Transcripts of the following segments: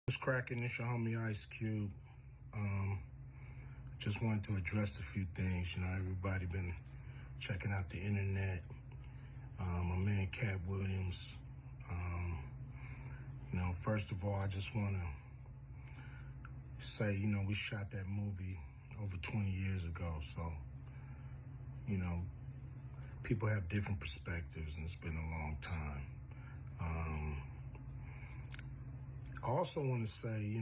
What's cracking? It's your homie Ice Cube. Just wanted to address a few things. Everybody been checking out the internet. My man Katt Williams. First of all, I just want to say, we shot that movie over 20 years ago. So, people have different perspectives, and it's been a long time. I also want to say,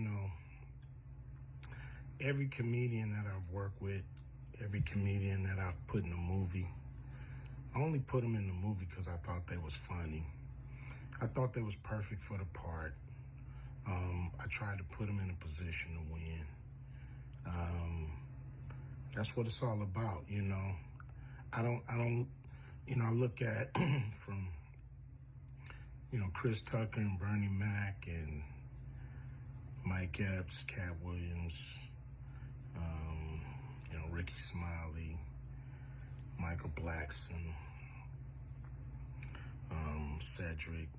every comedian that I've worked with, every comedian that I've put in a movie, I only put them in the movie because I thought they was funny. I thought they was perfect for the part. I tried to put them in a position to win. That's what it's all about, I look at from, Chris Tucker and Bernie Mac and Mike Epps, Katt Williams, Ricky Smiley, Michael Blackson, Cedric,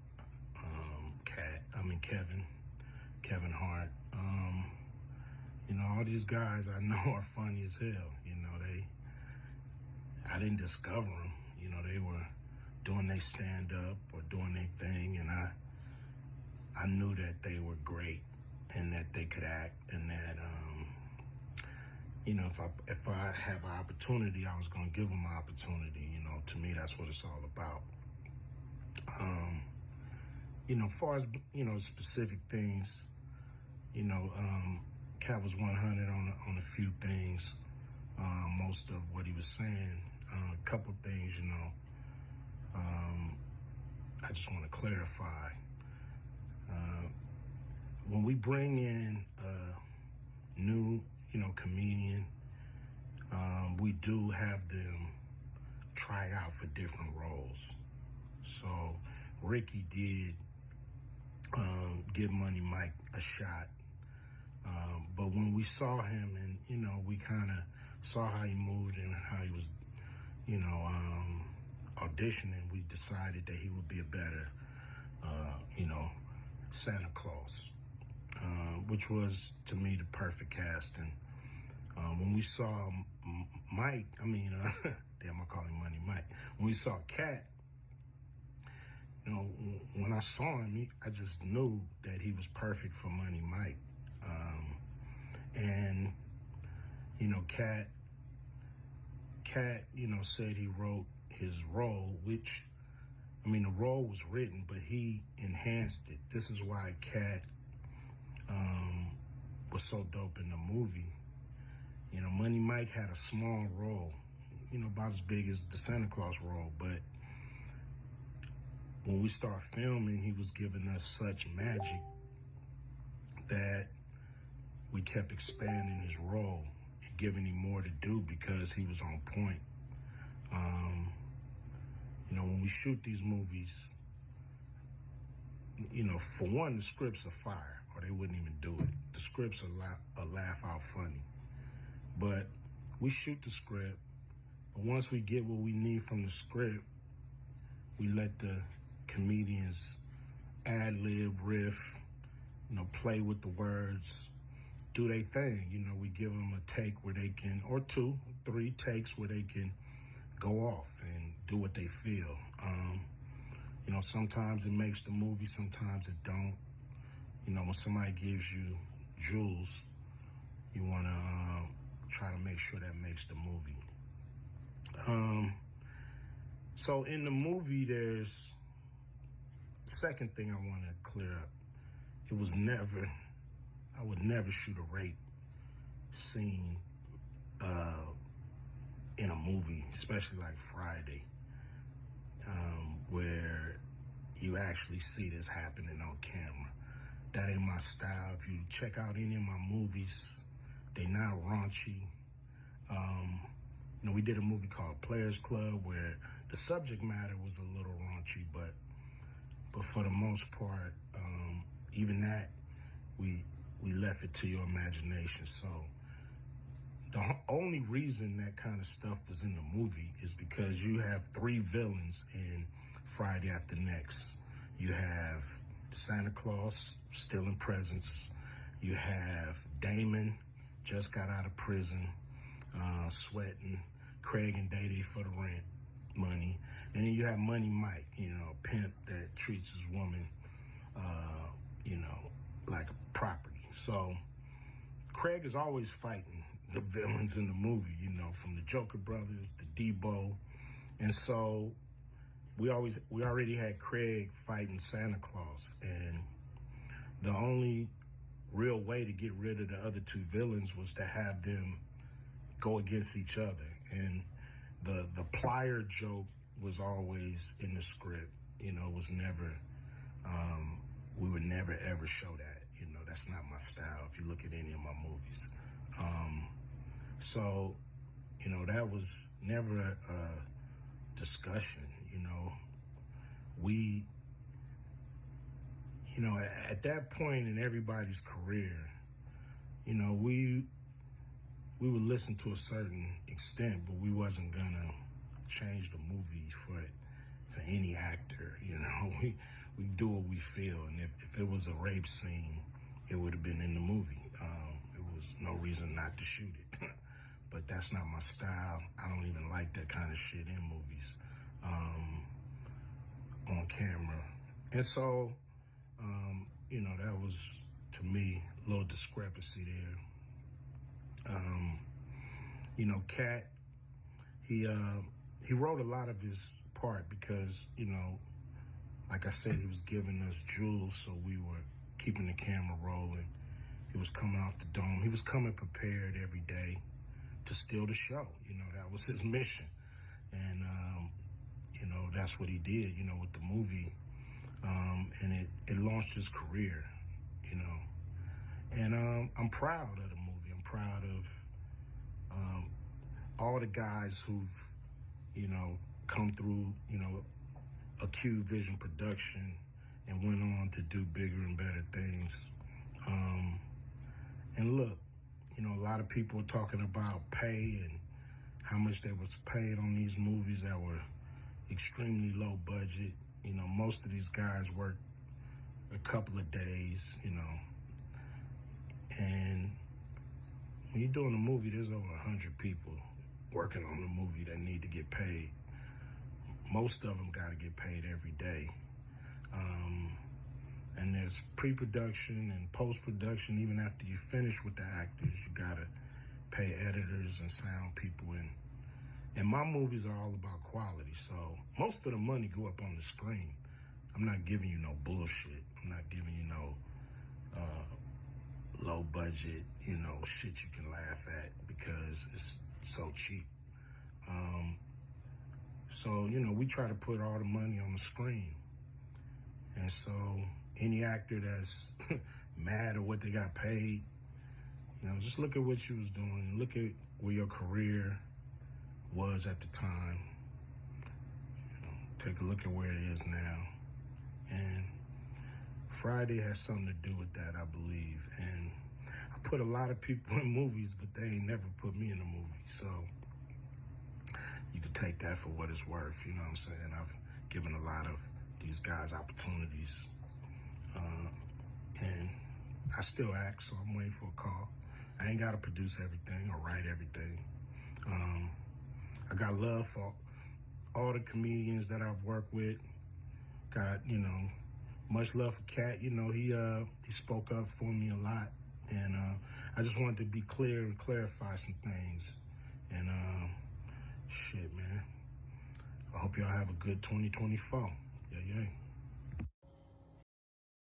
Kevin Hart. All these guys I know are funny as hell. I didn't discover them. They were doing their stand-up or doing their thing, and I knew that they were great and that they could act, and that if I have an opportunity, I was going to give them an opportunity. To me, that's what it's all about. As far as specific things, Katt was 100 on a few things. Most of what he was saying, a couple things, I just want to clarify. When we bring in a new, comedian, we do have them try out for different roles. So Ricky did give Money Mike a shot. But when we saw him and, we kind of saw how he moved and how he was, auditioning, we decided that he would be a better, Santa Claus, which was, to me, the perfect casting. When we saw Mike, damn, I call him Money Mike. When we saw Katt, when I saw him, I just knew that he was perfect for Money Mike. Katt, said he wrote his role, which, the role was written, but he enhanced it. This is why Katt was so dope in the movie. Money Mike had a small role, about as big as the Santa Claus role, but when we start filming, he was giving us such magic that we kept expanding his role and giving him more to do because he was on point. When we shoot these movies, for one, the scripts are fire, or they wouldn't even do it. The scripts are laugh out funny. But we shoot the script, but once we get what we need from the script, we let the comedians ad-lib, riff, play with the words, do their thing. We give them a take where they can, or 2, 3 takes where they can go off and do what they feel. Sometimes it makes the movie, sometimes it don't. When somebody gives you jewels, you want to try to make sure that makes the movie. So in the movie, there's the second thing I want to clear up. I would never shoot a rape scene in a movie, especially like Friday, where you actually see this happening on camera. That ain't my style. If you check out any of my movies, they not raunchy. We did a movie called Players Club where the subject matter was a little raunchy, but for the most part, even that, we left it to your imagination. So the only reason that kind of stuff was in the movie is because you have 3 villains in Friday After Next. You have Santa Claus stealing presents You have Damon, just got out of prison, sweating Craig and Day for the rent money. And then you have Money Mike, pimp that treats his woman, like property. So Craig is always fighting the villains in the movie, from the Joker brothers to Debo. And so we already had Craig fighting Santa Claus. And the only real way to get rid of the other two villains was to have them go against each other. And the plier joke was always in the script, it was never, we would never ever show that, that's not my style if you look at any of my movies. So, that was never a discussion, we, at that point in everybody's career, we would listen to a certain extent, but we wasn't gonna change the movie for any actor. We do what we feel, and if it was a rape scene, it would have been in the movie. There was no reason not to shoot it. But that's not my style. I don't even like that kind of shit in movies, on camera. And so, that was, to me, a little discrepancy there. Katt, he wrote a lot of his part because, like I said, he was giving us jewels, so we were keeping the camera rolling. He was coming off the dome. He was coming prepared every day to steal the show. That was his mission. And, that's what he did, with the movie. And it launched his career, And I'm proud of the movie. I'm proud of all the guys who've, come through, Acute Vision Production and went on to do bigger and better things. And look, a lot of people are talking about pay and how much they was paid on these movies that were extremely low budget. Most of these guys work a couple of days, and when you're doing a movie, there's over 100 people working on the movie that need to get paid. Most of them got to get paid every day. And there's pre-production and post-production. Even after you finish with the actors, you got to pay editors and sound people. And my movies are all about quality, so most of the money go up on the screen. I'm not giving you no bullshit. I'm not giving you no low budget, shit you can laugh at because it's so cheap. So, we try to put all the money on the screen. And so any actor that's mad at what they got paid, just look at what you was doing. Look at where your career was at the time. Take a look at where it is now. And Friday has something to do with that, I believe. And I put a lot of people in movies, but they ain't never put me in a movie. So you could take that for what it's worth, you know what I'm saying? I've given a lot of these guys opportunities. And I still act, so I'm waiting for a call. I ain't got to produce everything or write everything. I got love for all the comedians that I've worked with. Got, much love for Katt. He spoke up for me a lot. And I just wanted to be clear and clarify some things. And shit, man. I hope y'all have a good 2024. Yeah.